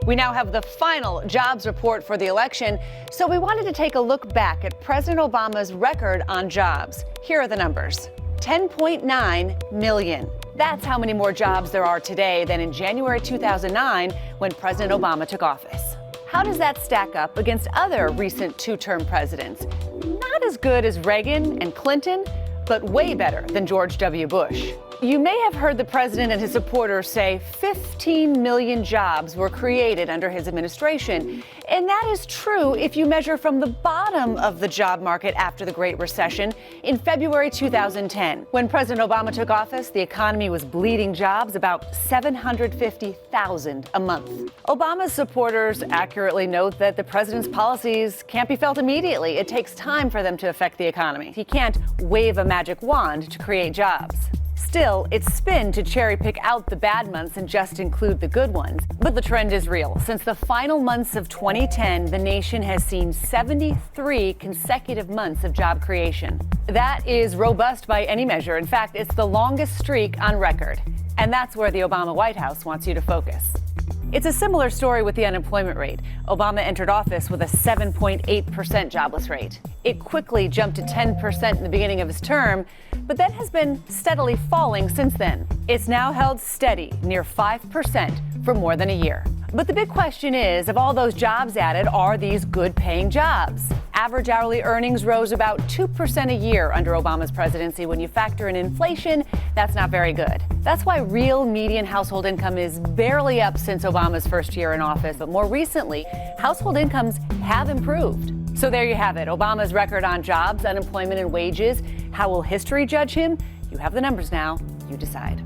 We now have the final jobs report for the election, so we wanted to take a look back at President Obama's record on jobs. Here are the numbers. 10.9 million. That's how many more jobs there are today than in January 2009 when President Obama took office. How does that stack up against other recent two-term presidents? Not as good as Reagan and Clinton, but way better than George W. Bush. You may have heard the president and his supporters say 15 million jobs were created under his administration. And that is true if you measure from the bottom of the job market after the Great Recession in February 2010. When President Obama took office, the economy was bleeding jobs, about 750,000 a month. Obama's supporters accurately note that the president's policies can't be felt immediately. It takes time for them to affect the economy. He can't wave a magic wand to create jobs. Still, it's spin to cherry-pick out the bad months and just include the good ones. But the trend is real. Since the final months of 2010, the nation has seen 73 consecutive months of job creation. That is robust by any measure. In fact, it's the longest streak on record. And that's where the Obama White House wants you to focus. It's a similar story with the unemployment rate. Obama entered office with a 7.8% jobless rate. It quickly jumped to 10% in the beginning of his term, but then has been steadily falling since then. It's now held steady near 5% for more than a year. But the big question is, of all those jobs added, are these good-paying jobs? Average hourly earnings rose about 2% a year under Obama's presidency. When you factor in inflation, that's not very good. That's why real median household income is barely up since Obama's first year in office. But more recently, household incomes have improved. So there you have it, Obama's record on jobs, unemployment, and wages. How will history judge him? You have the numbers now. You decide.